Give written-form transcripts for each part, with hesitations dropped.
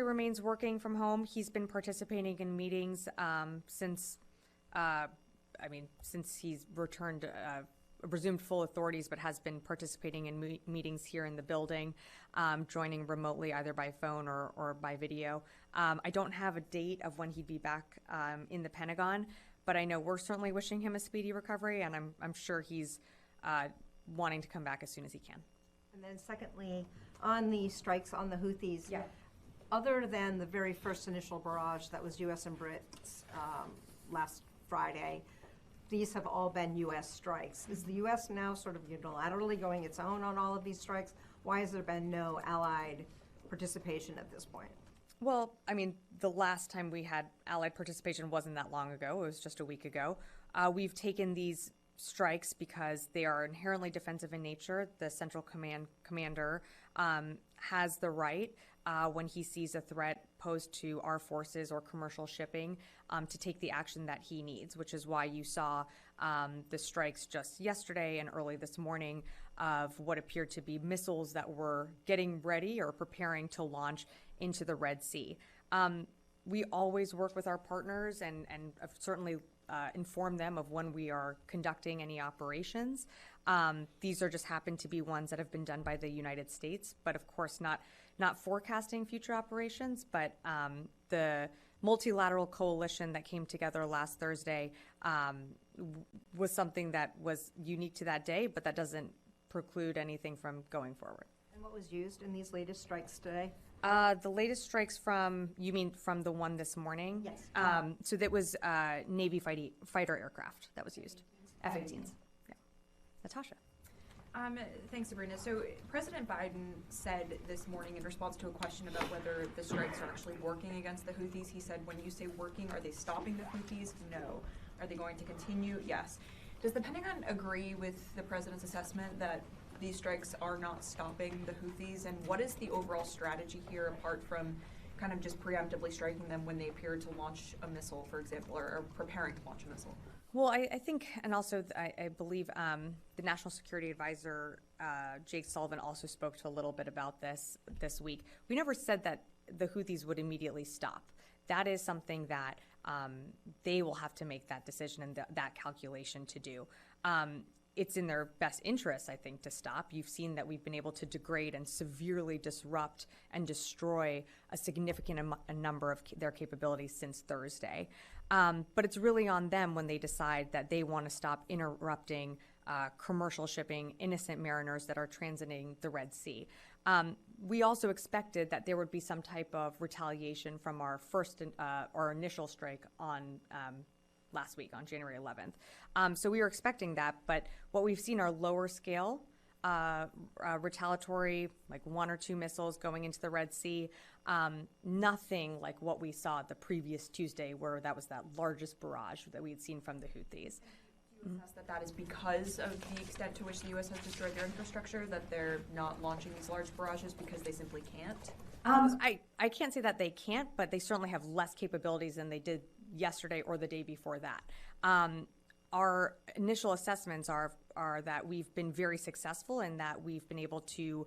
remains working from home. He's been participating in meetings since he's returned, resumed full authorities, but has been participating in meetings here in the building, joining remotely either by phone or by video. I don't have a date of when he'd be back in the Pentagon, but I know we're certainly wishing him a speedy recovery, and I'm sure he's wanting to come back as soon as he can. And then secondly, on the strikes on the Houthis, other than the very first initial barrage that was U.S. and Brits last Friday, these have all been U.S. strikes. Is the U.S. now sort of unilaterally going its own on all of these strikes? Why has there been no allied participation at this point? Well, I mean, the last time we had allied participation wasn't that long ago. It was just a week ago. We've taken these strikes because they are inherently defensive in nature. The Central Commander has the right, when he sees a threat posed to our forces or commercial shipping, to take the action that he needs, which is why you saw the strikes just yesterday and early this morning of what appeared to be missiles that were getting ready or preparing to launch into the Red Sea. We always work with our partners and certainly inform them of when we are conducting any operations. These are just happen to be ones that have been done by the United States, but of course not forecasting future operations, but the multilateral coalition that came together last Thursday was something that was unique to that day, but that doesn't preclude anything from going forward. And what was used in these latest strikes today? The latest strikes you mean from the one this morning? Yes. So that was Navy fighter aircraft that was used, F-18s. Yeah. Natasha. Thanks, Sabrina. So President Biden said this morning in response to a question about whether the strikes are actually working against the Houthis, he said, when you say working, are they stopping the Houthis? No. Are they going to continue? Yes. Does the Pentagon agree with the president's assessment that these strikes are not stopping the Houthis? And what is the overall strategy here, apart from kind of just preemptively striking them when they appear to launch a missile, for example, or preparing to launch a missile? Well, I think, and also I believe the National Security Advisor, Jake Sullivan, also spoke to a little bit about this week. We never said that the Houthis would immediately stop. That is something that they will have to make that decision and that calculation to do. It's in their best interest, I think, to stop. You've seen that we've been able to degrade and severely disrupt and destroy a significant number of their capabilities since Thursday. But it's really on them when they decide that they want to stop interrupting commercial shipping, innocent mariners that are transiting the Red Sea. We also expected that there would be some type of retaliation from our initial strike on last week on January 11th. So we were expecting that, but what we've seen are lower scale retaliatory, like 1 or 2 missiles going into the Red Sea. Nothing like what we saw the previous Tuesday, where that was that largest barrage that we had seen from the Houthis. Do you assess that is because of the extent to which the U.S. has destroyed their infrastructure, that they're not launching these large barrages because they simply can't? I can't say that they can't, but they certainly have less capabilities than they did yesterday or the day before that. Our initial assessments are that we've been very successful in that we've been able to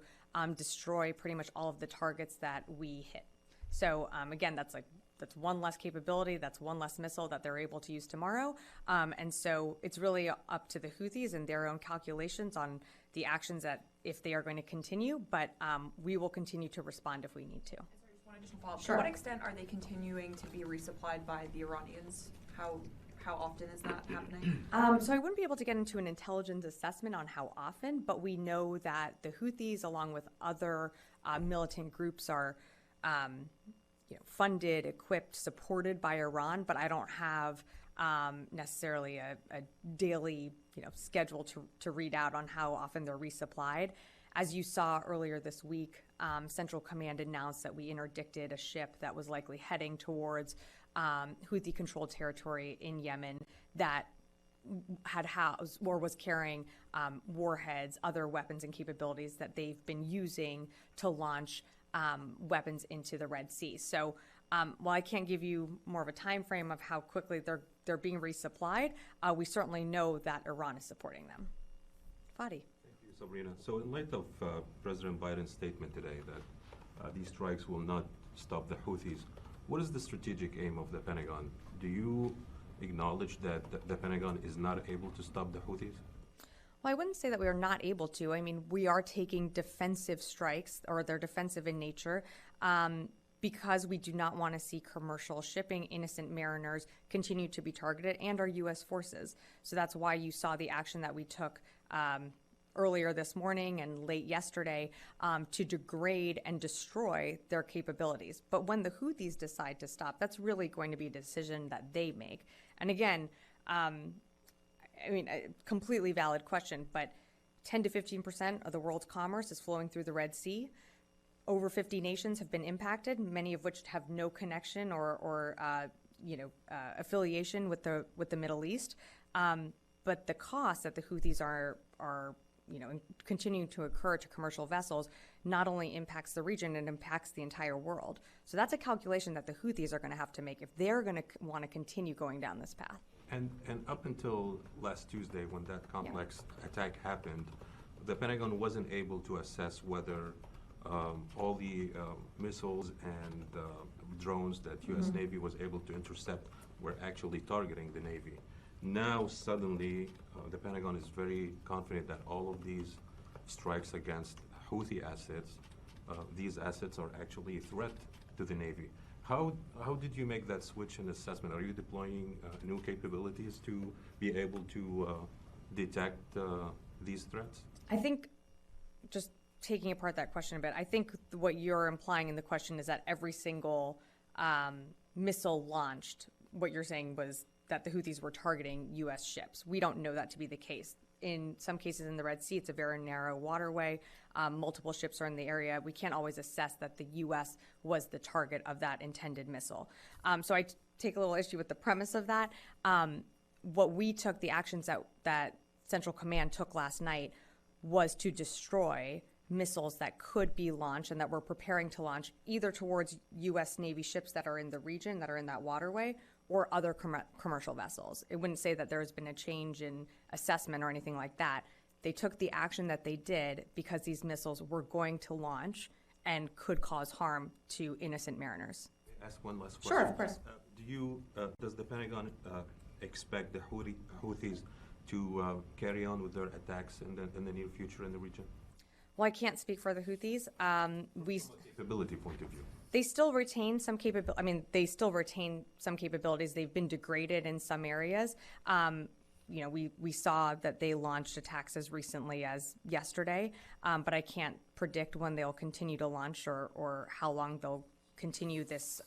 destroy pretty much all of the targets that we hit. So again, that's one less capability, that's one less missile that they're able to use tomorrow. And so it's really up to the Houthis and their own calculations on the actions that if they are going to continue, but we will continue to respond if we need to. Sorry, just one additional follow-up. Sure. To what extent are they continuing to be resupplied by the Iranians? How often is that happening? So I wouldn't be able to get into an intelligence assessment on how often, but we know that the Houthis, along with other militant groups, are funded, equipped, supported by Iran, but I don't have necessarily a daily schedule to read out on how often they're resupplied. As you saw earlier this week, Central Command announced that we interdicted a ship that was likely heading towards Houthi-controlled territory in Yemen that had housed or was carrying warheads, other weapons and capabilities that they've been using to launch weapons into the Red Sea. So while I can't give you more of a time frame of how quickly they're being resupplied, we certainly know that Iran is supporting them. Fadi. Thank you, Sabrina. So in light of President Biden's statement today that these strikes will not stop the Houthis. What is the strategic aim of the Pentagon? Do you acknowledge that the Pentagon is not able to stop the Houthis? Well, I wouldn't say that we are not able to. I mean, we are taking defensive strikes, or they're defensive in nature, because we do not want to see commercial shipping, innocent mariners continue to be targeted, and our U.S. forces. So that's why you saw the action that we took earlier this morning and late yesterday to degrade and destroy their capabilities. But when the Houthis decide to stop, that's really going to be a decision that they make. And again, I mean, a completely valid question, but 10 to 15% of the world's commerce is flowing through the Red Sea. Over 50 nations have been impacted, many of which have no connection or affiliation with the Middle East. But the costs that the Houthis are continuing to occur to commercial vessels not only impacts the region, it impacts the entire world. So that's a calculation that the Houthis are going to have to make if they're going to want to continue going down this path. And up until last Tuesday, when that complex attack happened, the Pentagon wasn't able to assess whether all the missiles and drones that U.S. Navy was able to intercept were actually targeting the Navy. Now, suddenly, the Pentagon is very confident that all of these strikes against Houthi assets, these assets are actually a threat to the Navy. How did you make that switch in assessment? Are you deploying new capabilities to be able to detect these threats? I think, just taking apart that question a bit, I think what you're implying in the question is that every single missile launched, what you're saying was that the Houthis were targeting U.S. ships. We don't know that to be the case. In some cases in the Red Sea, it's a very narrow waterway. Multiple ships are in the area. We can't always assess that the U.S. was the target of that intended missile. So I take a little issue with the premise of that. What we took, the actions that Central Command took last night, was to destroy missiles that could be launched and that we're preparing to launch either towards U.S. Navy ships that are in the region, that are in that waterway, or other commercial vessels. It wouldn't say that there's been a change in assessment or anything like that. They took the action that they did because these missiles were going to launch and could cause harm to innocent mariners. Ask one last question. Sure, of course. Does the Pentagon expect the Houthis to carry on with their attacks in the near future in the region? Well, I can't speak for the Houthis. From a capability point of view. They still retain some capability. I mean, they still retain some capabilities. They've been degraded in some areas. We saw that they launched attacks as recently as yesterday, but I can't predict when they'll continue to launch or how long they'll continue this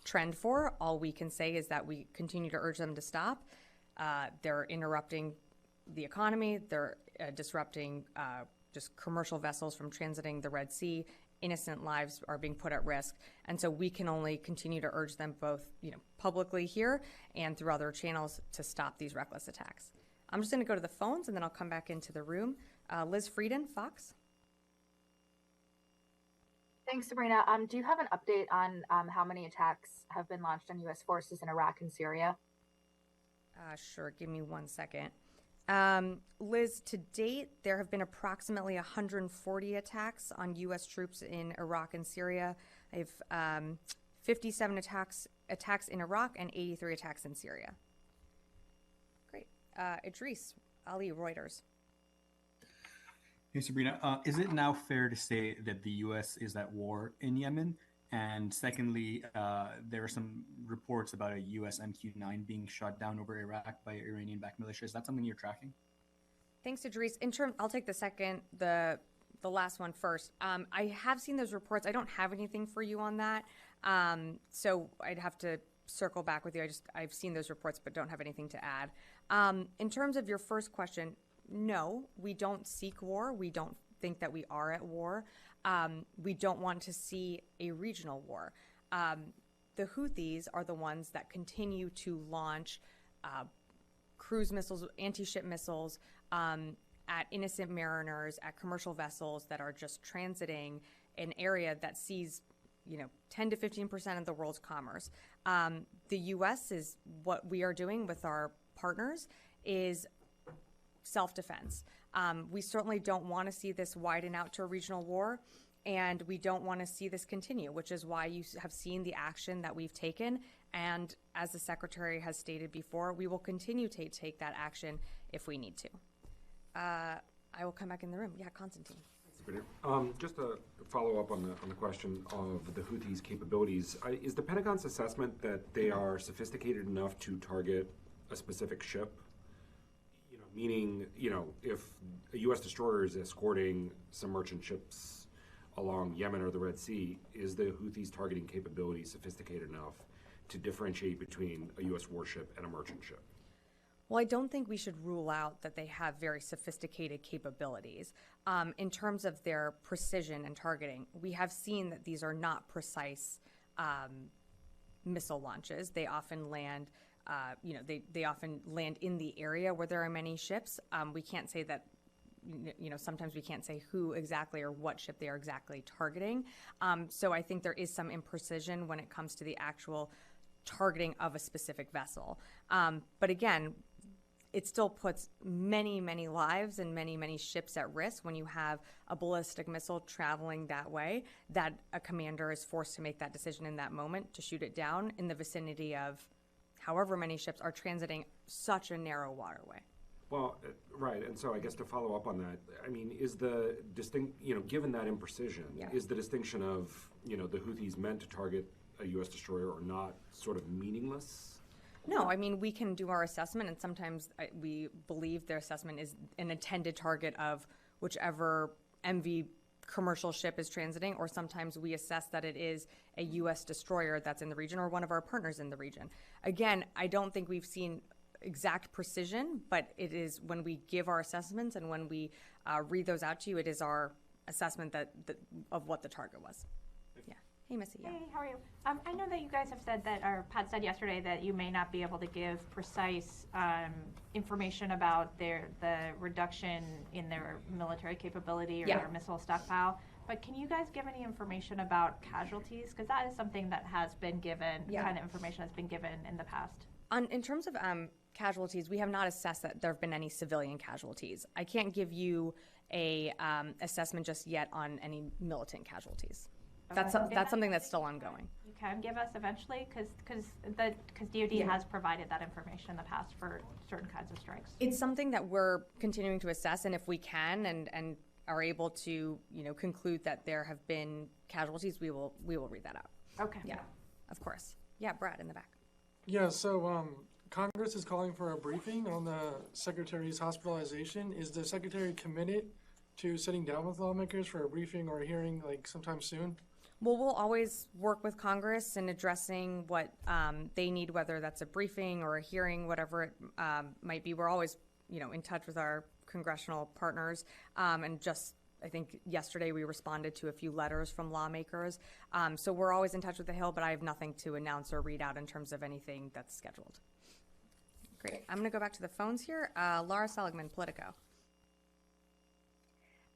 trend for. All we can say is that we continue to urge them to stop. They're interrupting the economy. They're disrupting just commercial vessels from transiting the Red Sea. Innocent lives are being put at risk. And so we can only continue to urge them both, publicly here and through other channels to stop these reckless attacks. I'm just going to go to the phones and then I'll come back into the room. Liz Frieden, Fox. Thanks, Sabrina. Do you have an update on how many attacks have been launched on U.S. forces in Iraq and Syria? Sure. Give me 1 second. Liz, to date, there have been approximately 140 attacks on U.S. troops in Iraq and Syria. I have 57 attacks in Iraq and 83 attacks in Syria. Great. Idris Ali, Reuters. Hey, Sabrina. Is it now fair to say that the U.S. is at war in Yemen? And secondly, there are some reports about a U.S. MQ-9 being shot down over Iraq by Iranian-backed militia. Is that something you're tracking? Thanks, Idris. I'll take the last one first. I have seen those reports. I don't have anything for you on that, so I'd have to circle back with you. I've seen those reports, but don't have anything to add. In terms of your first question, no, we don't seek war. We don't think that we are at war. We don't want to see a regional war. The Houthis are the ones that continue to launch cruise missiles, anti-ship missiles at innocent mariners, at commercial vessels that are just transiting an area that sees 10 to 15% of the world's commerce. The U.S. is what we are doing with our partners is self-defense. We certainly don't want to see this widen out to a regional war. And we don't want to see this continue, which is why you have seen the action that we've taken. And as the Secretary has stated before, we will continue to take that action if we need to. I will come back in the room. Yeah, Constantine. Just to follow up on the question of the Houthis' capabilities, is the Pentagon's assessment that they are sophisticated enough to target a specific ship? Meaning, if a U.S. destroyer is escorting some merchant ships along Yemen or the Red Sea, is the Houthis' targeting capability sophisticated enough to differentiate between a U.S. warship and a merchant ship? Well, I don't think we should rule out that they have very sophisticated capabilities. In terms of their precision and targeting, we have seen that these are not precise missile launches. They often land, they often land in the area where there are many ships. We can't say that, sometimes we can't say who exactly or what ship they are exactly targeting. So I think there is some imprecision when it comes to the actual targeting of a specific vessel. But again, it still puts many, many lives and many, many ships at risk when you have a ballistic missile traveling that way, that a commander is forced to make that decision in that moment to shoot it down in the vicinity of however many ships are transiting such a narrow waterway. Well, right, and so I guess to follow up on that, I mean, is the given that imprecision, is the distinction of, the Houthis meant to target a U.S. destroyer or not sort of meaningless? No, I mean, we can do our assessment, and sometimes we believe their assessment is an intended target of whichever MV commercial ship is transiting, or sometimes we assess that it is a U.S. destroyer that's in the region or one of our partners in the region. Again, I don't think we've seen exact precision, but it is when we give our assessments and when we read those out to you, it is our assessment of what the target was. Yeah. Hey, Missy. Yeah. Hey, how are you? I know that you guys have said that, or Pat said yesterday, that you may not be able to give precise information about the reduction in their military capability or their missile stockpile. But can you guys give any information about casualties? Because that is something that has been given, kind of information has been given in the past. In terms of casualties, we have not assessed that there have been any civilian casualties. I can't give you a assessment just yet on any militant casualties. Okay. That's something that's still ongoing. You can give us eventually, because DoD has provided that information in the past for certain kinds of strikes. It's something that we're continuing to assess, and if we can and are able to conclude that there have been casualties, we will read that out. Okay. Yeah, of course. Yeah, Brad in the back. Yeah, so Congress is calling for a briefing on the Secretary's hospitalization. Is the Secretary committed to sitting down with lawmakers for a briefing or a hearing sometime soon? Well, we'll always work with Congress in addressing what they need, whether that's a briefing or a hearing, whatever it might be. We're always, in touch with our congressional partners. And just, I think yesterday we responded to a few letters from lawmakers. So we're always in touch with the Hill, but I have nothing to announce or read out in terms of anything that's scheduled. Great. I'm going to go back to the phones here. Laura Seligman, Politico.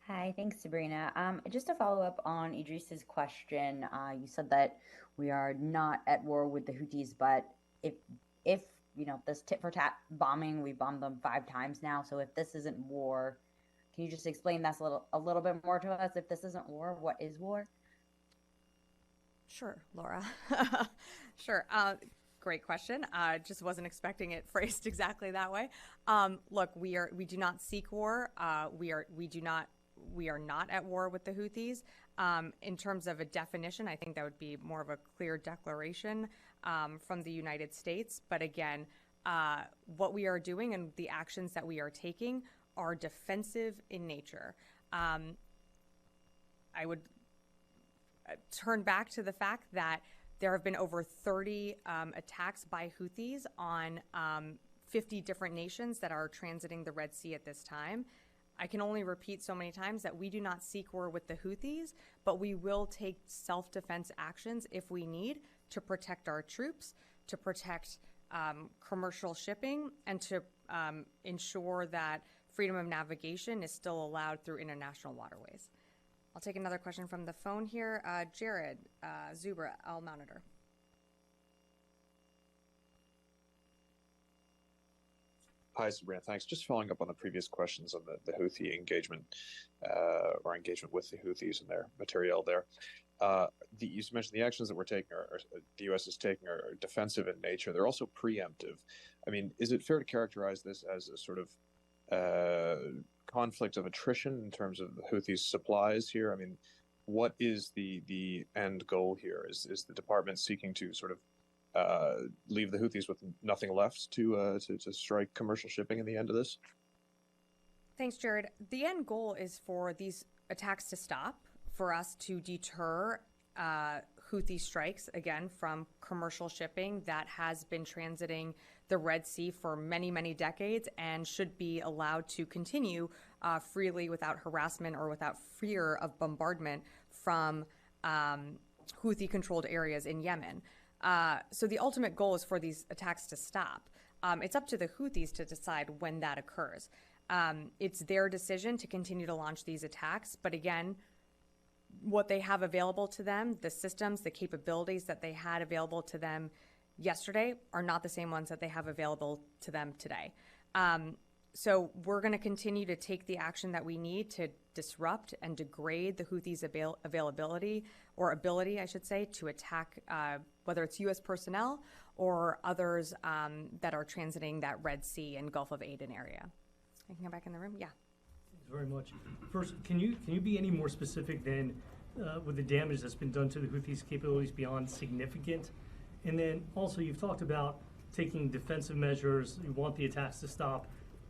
Hi, thanks, Sabrina. Just to follow up on Idris's question, you said that we are not at war with the Houthis, but if this tit-for-tat bombing, we bombed them 5 times now. So if this isn't war, can you just explain that a little bit more to us? If this isn't war, what is war? Sure, Laura. Sure. Great question. Just wasn't expecting it phrased exactly that way. Look, we do not seek war. We are not at war with the Houthis. In terms of a definition, I think that would be more of a clear declaration from the United States. But again, what we are doing and the actions that we are taking are defensive in nature. I would turn back to the fact that there have been over 30 attacks by Houthis on 50 different nations that are transiting the Red Sea at this time. I can only repeat so many times that we do not seek war with the Houthis, but we will take self-defense actions if we need to protect our troops, to protect commercial shipping, and to ensure that freedom of navigation is still allowed through international waterways. I'll take another question from the phone here. Jared Zubra, Al Monitor. Hi, Sabrina. Thanks. Just following up on the previous questions on the Houthi engagement or engagement with the Houthis and their material there. You mentioned the actions that we're taking, or the U.S. is taking, are defensive in nature. They're also preemptive. I mean, is it fair to characterize this as a sort of conflict of attrition in terms of the Houthis' supplies here? I mean, what is the end goal here? Is the department seeking to sort of leave the Houthis with nothing left to strike commercial shipping in the end of this? Thanks, Jared. The end goal is for these attacks to stop, for us to deter Houthi strikes, again, from commercial shipping that has been transiting the Red Sea for many, many decades and should be allowed to continue freely without harassment or without fear of bombardment from Houthi-controlled areas in Yemen. So the ultimate goal is for these attacks to stop. It's up to the Houthis to decide when that occurs. It's their decision to continue to launch these attacks, but again, what they have available to them, the systems, the capabilities that they had available to them yesterday are not the same ones that they have available to them today. So we're going to continue to take the action that we need to disrupt and degrade the Houthis' availability, or ability, I should say, to attack, whether it's U.S. personnel or others that are transiting that Red Sea and Gulf of Aden area. I can come back in the room? Yeah. Thanks very much. First, can you be any more specific than with the damage that's been done to the Houthis' capabilities beyond significant? And then also, you've talked about taking defensive measures. You want the attacks to stop,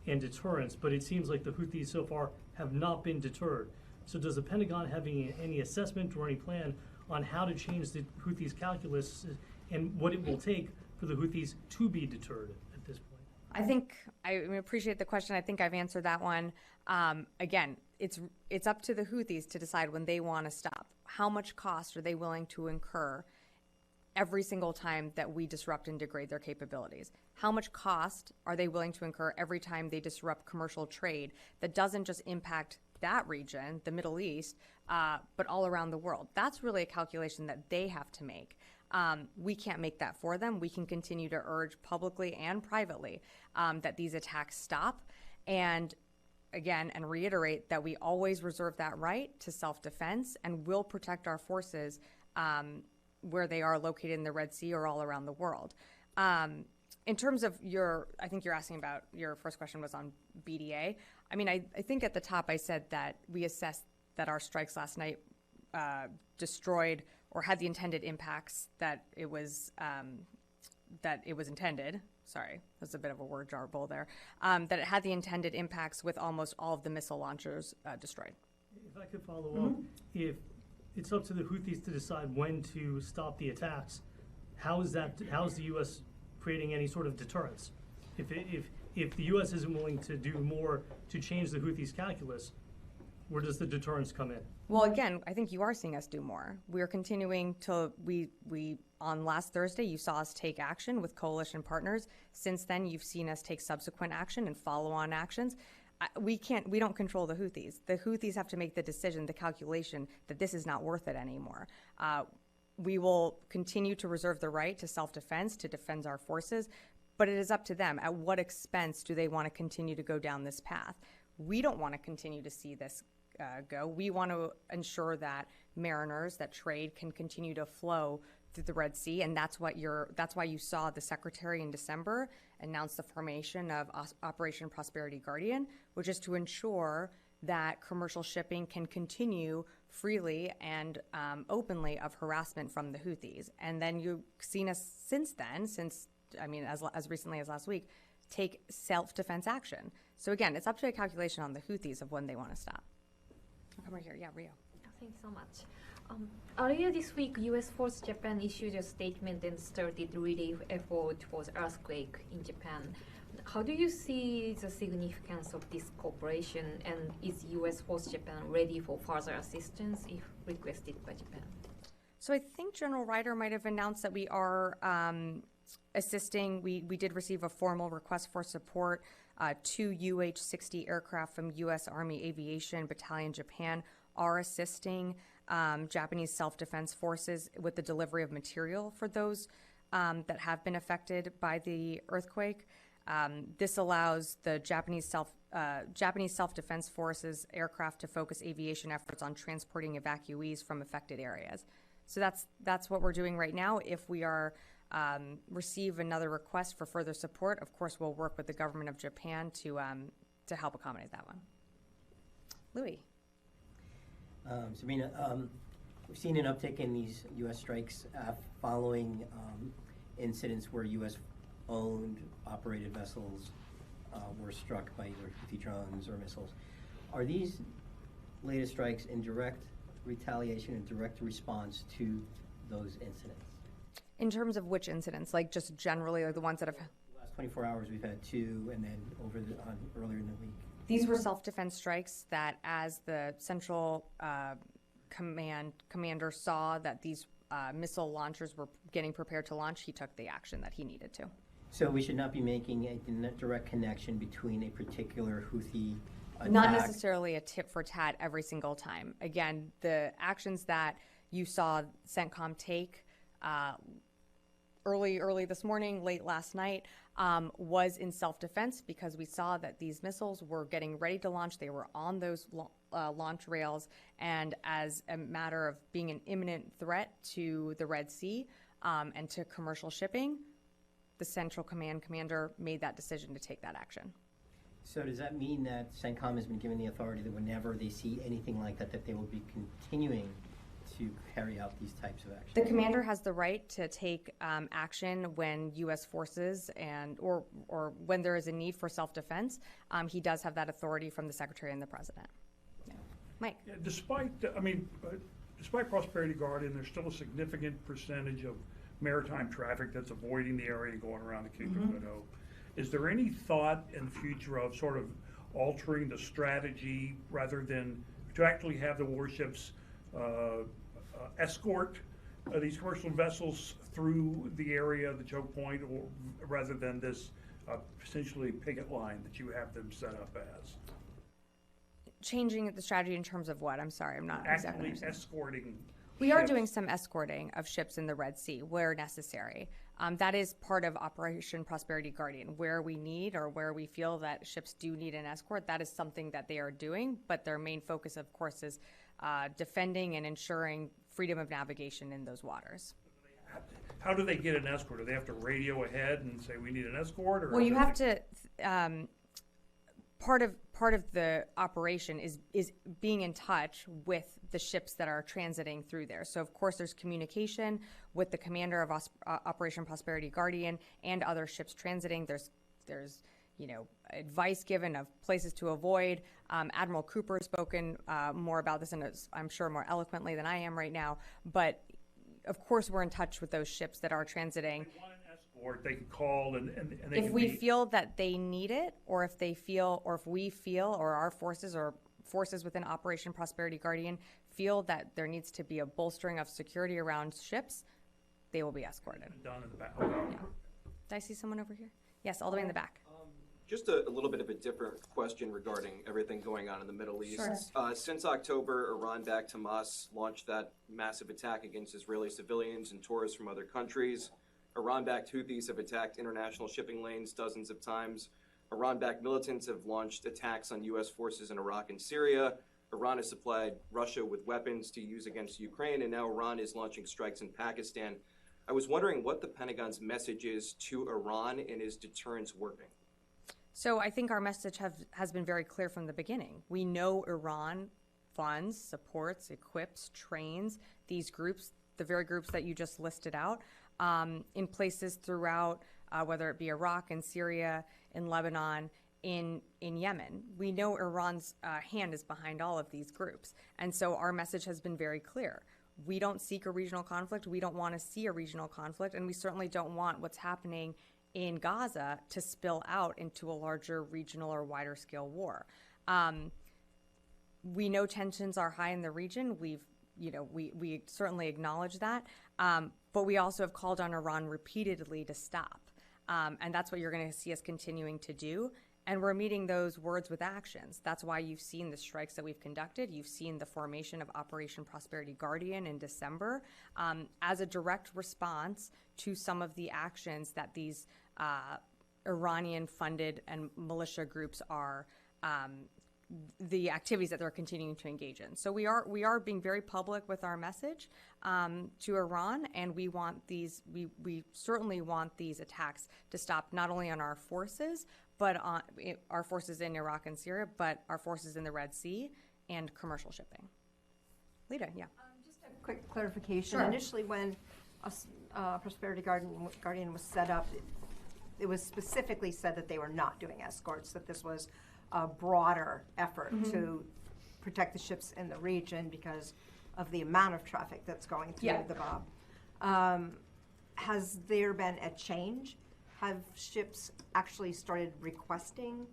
and deterrence, but it seems like the Houthis so far have not been deterred. So does the Pentagon have any assessment or any plan on how to change the Houthis' calculus and what it will take for the Houthis to be deterred at this point? I think I appreciate the question. I think I've answered that one. Again, it's up to the Houthis to decide when they want to stop. How much cost are they willing to incur every single time that we disrupt and degrade their capabilities? How much cost are they willing to incur every time they disrupt commercial trade that doesn't just impact that region, the Middle East, but all around the world? That's really a calculation that they have to make. We can't make that for them. We can continue to urge publicly and privately that these attacks stop, and again, and reiterate that we always reserve that right to self-defense and will protect our forces where they are located in the Red Sea or all around the world. In terms of I think you're asking about, your first question was on BDA. I mean, I think at the top I said that we assessed that our strikes last night destroyed or had the intended impacts that it was intended. Sorry, that's a bit of a word jarble there. That it had the intended impacts with almost all of the missile launchers destroyed. If I could follow up, if it's up to the Houthis to decide when to stop the attacks, how is the U.S. creating any sort of deterrence? If the U.S. isn't willing to do more to change the Houthis' calculus, where does the deterrence come in? Well, again, I think you are seeing us do more. We are continuing to, on last Thursday, you saw us take action with coalition partners. Since then, you've seen us take subsequent action and follow-on actions. We don't control the Houthis. The Houthis have to make the decision, the calculation, that this is not worth it anymore. We will continue to reserve the right to self-defense, to defend our forces, but it is up to them. At what expense do they want to continue to go down this path? We don't want to continue to see this go. We want to ensure that mariners, that trade can continue to flow through the Red Sea, and that's why you saw the Secretary in December announce the formation of Operation Prosperity Guardian, which is to ensure that commercial shipping can continue freely and openly of harassment from the Houthis. And then you've seen us since then, as recently as last week, take self-defense action. So again, it's up to a calculation on the Houthis of when they want to stop. I'll come right here. Yeah, Rio. Thanks so much. Earlier this week, U.S. Force Japan issued a statement and started relief effort for the earthquake in Japan. How do you see the significance of this cooperation, and is U.S. Force Japan ready for further assistance if requested by Japan? So I think General Ryder might have announced that we are assisting. We did receive a formal request for support. 2 UH-60 aircraft from U.S. Army Aviation Battalion Japan are assisting Japanese self-defense forces with the delivery of material for those that have been affected by the earthquake. This allows the Japanese self-defense forces aircraft to focus aviation efforts on transporting evacuees from affected areas. So that's what we're doing right now. If we are receive another request for further support, of course we'll work with the government of Japan to help accommodate that one. Louis. Sabrina, we've seen an uptick in these U.S. strikes following incidents where U.S.-owned operated vessels were struck by either Houthi drones or missiles. Are these latest strikes in direct retaliation and direct response to those incidents? In terms of which incidents? Like just generally, like the ones that have... The last 24 hours we've had 2, and then earlier in the week. These were self-defense strikes that as the central commander saw that these missile launchers were getting prepared to launch, he took the action that he needed to. So we should not be making a direct connection between a particular Houthi attack. Not necessarily a tit for tat every single time. Again, the actions that you saw CENTCOM take early this morning, late last night, was in self-defense because we saw that these missiles were getting ready to launch. They were on those launch rails, and as a matter of being an imminent threat to the Red Sea and to commercial shipping, the Central Command commander made that decision to take that action. So does that mean that CENTCOM has been given the authority that whenever they see anything like that, that they will be continuing to carry out these types of actions? The commander has the right to take action when U.S. forces or when there is a need for self-defense. He does have that authority from the Secretary and the President. Yeah. Mike? Yeah, despite Prosperity Guardian, there's still a significant percentage of maritime traffic that's avoiding the area and going around the Cape of Good Hope. Is there any thought in the future of sort of altering the strategy rather than to actually have the warships escort these commercial vessels through the area, the choke point, or rather than this potentially picket line that you have them set up as? Changing the strategy in terms of what? I'm sorry, I'm not Actually exactly escorting. We are doing some escorting of ships in the Red Sea where necessary. That is part of Operation Prosperity Guardian. Where we need or where we feel that ships do need an escort, that is something that they are doing, but their main focus, of course, is defending and ensuring freedom of navigation in those waters. How do they get an escort? Do they have to radio ahead and say we need an escort? Or well, you have to. Part of the operation is being in touch with the ships that are transiting through there. So of course there's communication with the commander of Operation Prosperity Guardian and other ships transiting. There's advice given of places to avoid. Admiral Cooper has spoken more about this, and I'm sure more eloquently than I am right now. But of course we're in touch with those ships that are transiting. Or they can call and they if we feel that they need it, or if we feel, or our forces or forces within Operation Prosperity Guardian feel that there needs to be a bolstering of security around ships, they will be escorted. Down in the back. Yeah. Did I see someone over here? Yes, all the way in the back. Just a little bit of a different question regarding everything going on in the Middle East. Sure. Since October, Iran-backed Hamas launched that massive attack against Israeli civilians and tourists from other countries. Iran-backed Houthis have attacked international shipping lanes dozens of times. Iran-backed militants have launched attacks on U.S. forces in Iraq and Syria. Iran has supplied Russia with weapons to use against Ukraine, and now Iran is launching strikes in Pakistan. I was wondering what the Pentagon's message is to Iran, and is deterrence working? So I think our message has been very clear from the beginning. We know Iran funds, supports, equips, trains these groups, the very groups that you just listed out, in places throughout, whether it be Iraq and Syria, in Lebanon, in Yemen. We know Iran's hand is behind all of these groups. And so our message has been very clear. We don't seek a regional conflict. We don't want to see a regional conflict. And we certainly don't want what's happening in Gaza to spill out into a larger regional or wider scale war. We know tensions are high in the region. We certainly acknowledge that. But we also have called on Iran repeatedly to stop. And that's what you're going to see us continuing to do. And we're meeting those words with actions. That's why you've seen the strikes that we've conducted. You've seen the formation of Operation Prosperity Guardian in December as a direct response to some of the actions that these Iranian-funded and militia groups are the activities that they're continuing to engage in. So we are being very public with our message to Iran, and we certainly want these attacks to stop not only on our forces, but on our forces in Iraq and Syria, but our forces in the Red Sea and commercial shipping. Lita, yeah. Just a quick clarification. Sure. Initially, when Prosperity Guardian was set up, it was specifically said that they were not doing escorts, that this was a broader effort to protect the ships in the region because of the amount of traffic that's going through the Bab. Has there been a change? Have ships actually started requesting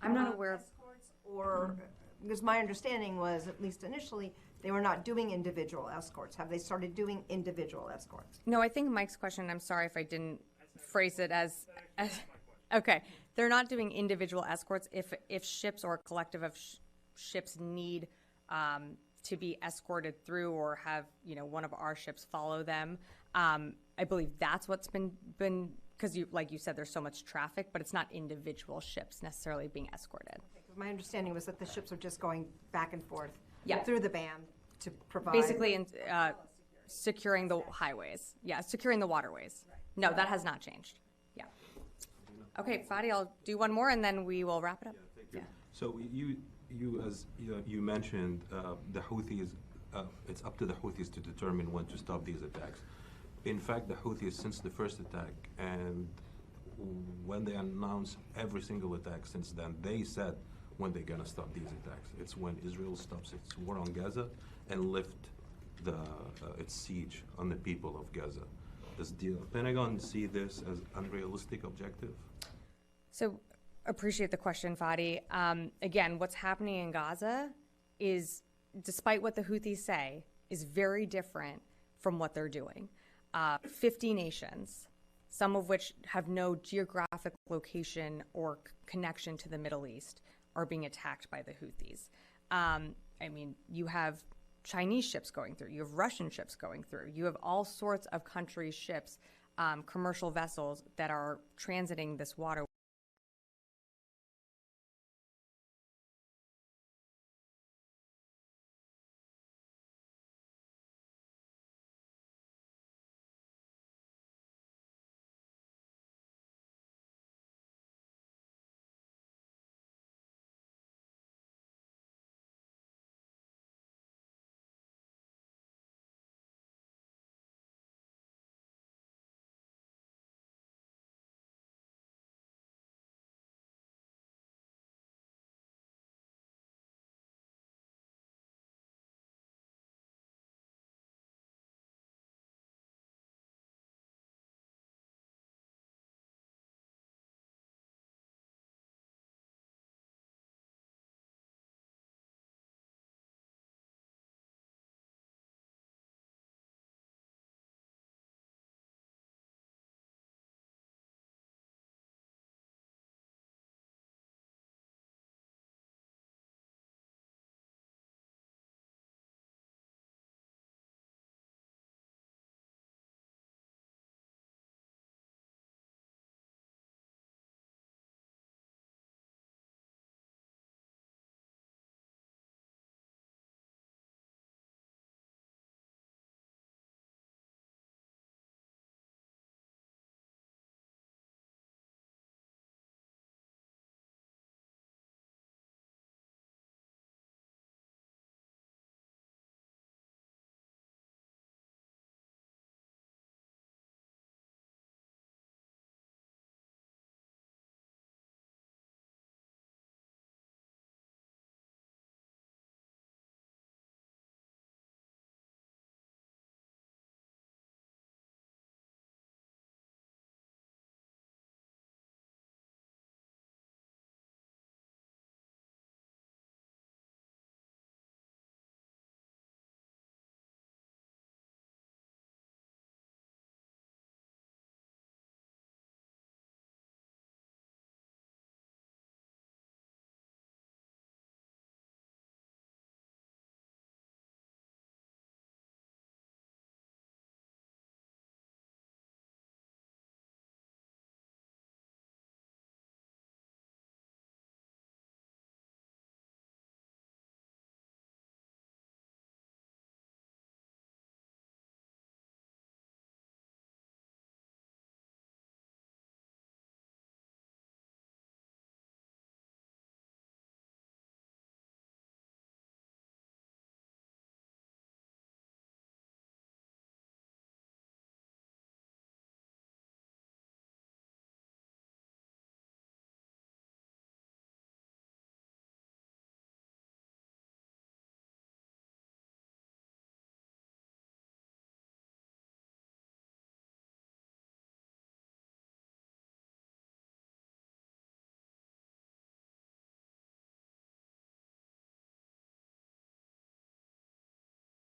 I'm not aware of escorts? Or, because my understanding was, at least initially, they were not doing individual escorts. Have they started doing individual escorts? No, I think Mike's question, I'm sorry if I didn't phrase it as okay. They're not doing individual escorts. If ships or a collective of ships need to be escorted through or have, one of our ships follow them, I believe that's what's been because like you said, there's so much traffic, but it's not individual ships necessarily being escorted. Okay, 'cause my understanding was that the ships are just going back and forth Yeah. through the band to provide... Basically, securing the highways. Yeah, securing the waterways. No, that has not changed. Yeah. Okay, Fadi, I'll do one more and then we will wrap it up. Yeah. So you mentioned the Houthis, it's up to the Houthis to determine when to stop these attacks. In fact, the Houthis, since the first attack, and when they announced every single attack since then, they said when they're going to stop these attacks. It's when Israel stops its war on Gaza and lift its siege on the people of Gaza. Does the Pentagon see this as unrealistic objective? So, appreciate the question, Fadi. Again, what's happening in Gaza is, despite what the Houthis say, is very different from what they're doing. 50 nations, some of which have no geographic location or connection to the Middle East, are being attacked by the Houthis. You have Chinese ships going through, you have Russian ships going through, you have all sorts of countries' ships, commercial vessels that are transiting this waterway